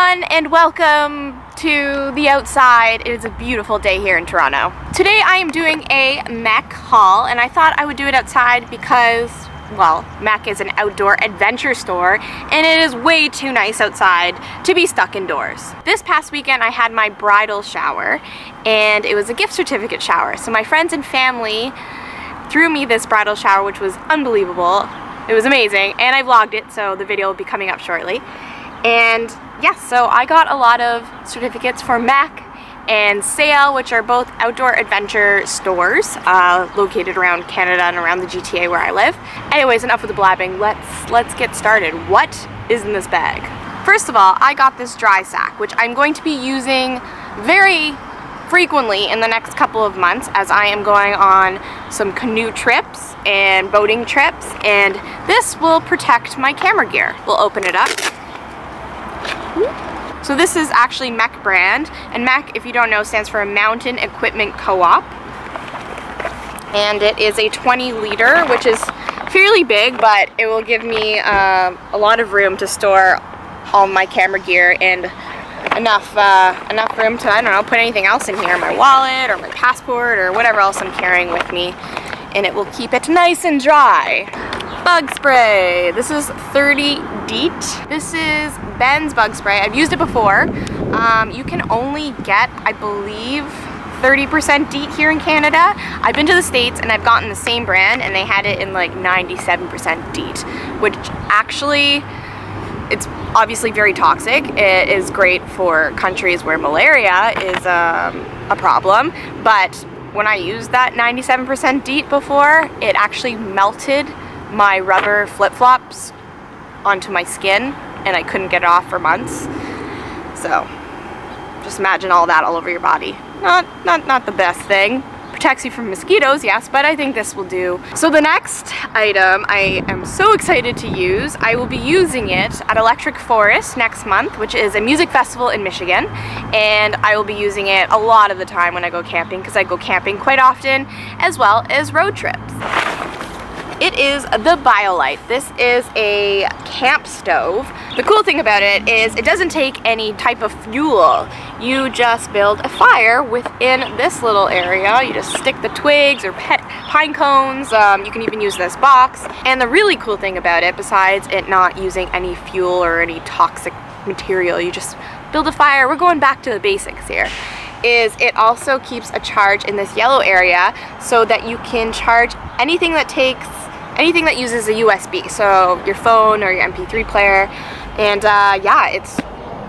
everyone, and welcome to the outside. It is a beautiful day here in Toronto. Today I am doing a MEC haul, and I thought I would do it outside because, well, MEC is an outdoor adventure store, and it is way too nice outside to be stuck indoors. This past weekend I had my bridal shower, and it was a gift certificate shower. So my friends and family threw me this bridal shower, which was unbelievable. It was amazing, and I vlogged it, so the video will be coming up shortly. And yes, so I got a lot of certificates for MEC and Sail, which are both outdoor adventure stores located around Canada and around the GTA where I live. Anyways, enough with the blabbing. Let's get started. What is in this bag? First of all, I got this dry sack, which I'm going to be using very frequently in the next couple of months as I am going on some canoe trips and boating trips, and this will protect my camera gear. We'll open it up. So this is actually MEC brand, and MEC, if you don't know, stands for Mountain Equipment Co-op, and it is a 20-liter, which is fairly big, but it will give me a lot of room to store all my camera gear and enough room to, I don't know, put anything else in here, my wallet or my passport or whatever else I'm carrying with me, and it will keep it nice and dry. Bug spray. This is 30 DEET. This is Ben's bug spray. I've used it before. You can only get, I believe, 30% DEET here in Canada. I've been to the States and I've gotten the same brand, and they had it in like 97% DEET, which actually, it's obviously very toxic. It is great for countries where malaria is a problem, but when I used that 97% DEET before, it actually melted my rubber flip-flops onto my skin, and I couldn't get it off for months. So just imagine all that all over your body. Not the best thing. Protects you from mosquitoes, yes, but I think this will do. So the next item I am so excited to use, I will be using it at Electric Forest next month, which is a music festival in Michigan, and I will be using it a lot of the time when I go camping, because I go camping quite often, as well as road trips. It is the Violife. This is a camp stove. The cool thing about it is it doesn't take any type of fuel. You just build a fire within this little area. You just stick the twigs or pine cones. You can even use this box. And the really cool thing about it, besides it not using any fuel or any toxic material, you just build a fire. We're going back to the basics here. Is it also keeps a charge in this yellow area so that you can charge anything that uses a USB, so your phone or your MP3 player, and yeah, it's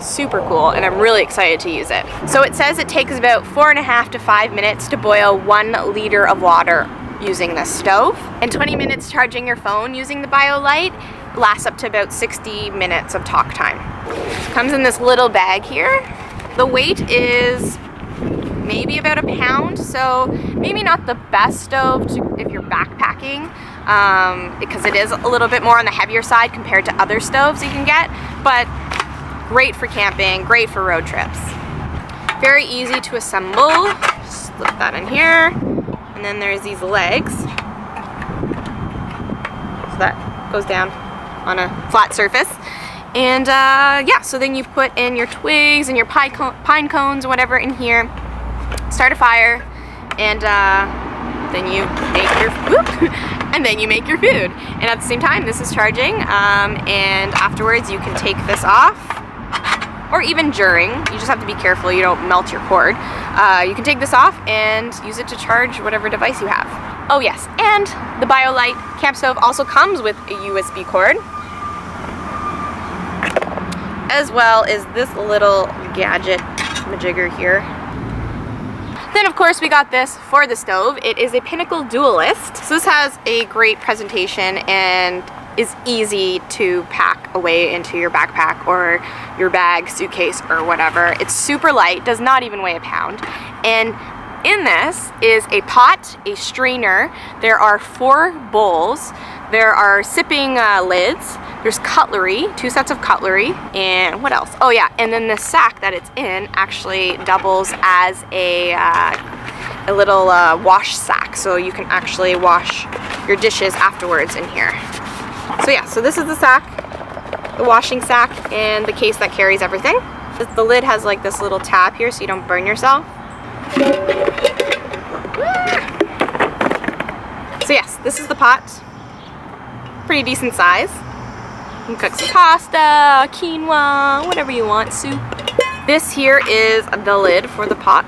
super cool, and I'm really excited to use it. So it says it takes about 4.5 to 5 minutes to boil 1 liter of water using this stove, and 20 minutes charging your phone using the Violife lasts up to about 60 minutes of talk time. It comes in this little bag here. The weight is maybe about a pound, so maybe not the best stove if you're backpacking, because it is a little bit more on the heavier side compared to other stoves you can get, but great for camping, great for road trips. Very easy to assemble. Just slip that in here, and then there's these legs, so that goes down on a flat surface. And yeah, so then you put in your twigs and your pine cones or whatever in here, start a fire, and then you make your food. And at the same time, this is charging, and afterwards you can take this off, or even during. You just have to be careful you don't melt your cord. You can take this off and use it to charge whatever device you have. Oh yes, and the Violife camp stove also comes with a USB cord, as well as this little gadget majigger here. Then of course we got this for the stove. It is a Pinnacle Dualist. So this has a great presentation and is easy to pack away into your backpack or your bag, suitcase, or whatever. It's super light, does not even weigh a pound. And in this is a pot, a strainer, there are 4 bowls, there are sipping lids, there's cutlery, 2 sets of cutlery, and what else? Oh yeah, and then the sack that it's in actually doubles as a little wash sack, so you can actually wash your dishes afterwards in here. So yeah, so this is the sack, the washing sack, and the case that carries everything. The lid has like this little tab here so you don't burn yourself. So yes, this is the pot. Pretty decent size. You can cook some pasta, quinoa, whatever you want, soup. This here is the lid for the pot.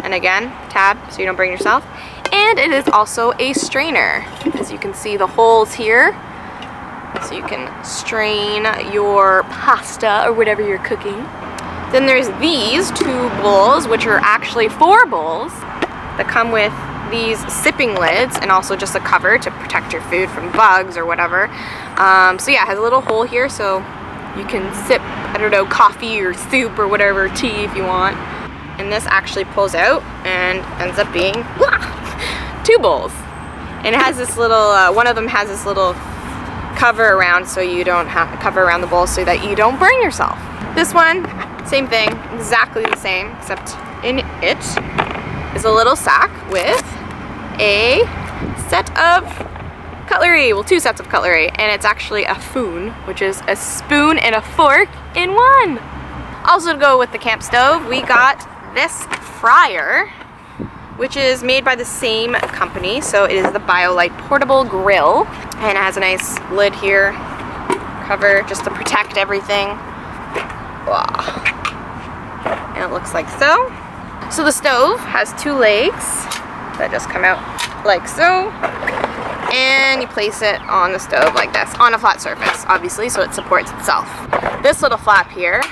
And again, tab so you don't burn yourself. And it is also a strainer. As you can see, the holes here. So you can strain your pasta or whatever you're cooking. Then there's these 2 bowls, which are actually 4 bowls that come with these sipping lids and also just a cover to protect your food from bugs or whatever. So yeah, it has a little hole here so you can sip, I don't know, coffee or soup or whatever, tea if you want. And this actually pulls out and ends up being 2 bowls. And it has this little, one of them has this little cover around so you don't have to cover around the bowl so that you don't burn yourself. This one, same thing, exactly the same, except in it is a little sack with a set of cutlery, well 2 sets of cutlery, and it's actually a foon, which is a spoon and a fork in one. Also to go with the camp stove, we got this fryer, which is made by the same company, so it is the Violife portable grill, and it has a nice lid here, cover just to protect everything. Wow. And it looks like so. So the stove has 2 legs that just come out like so, and you place it on the stove like this, on a flat surface, obviously, so it supports itself. This little flap here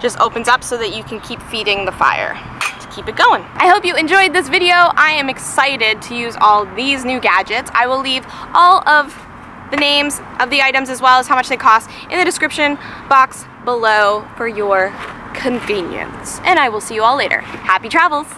just opens up so that you can keep feeding the fire to keep it going. I hope you enjoyed this video. I am excited to use all these new gadgets. I will leave all of the names of the items as well as how much they cost in the description box below for your convenience. And I will see you all later. Happy travels!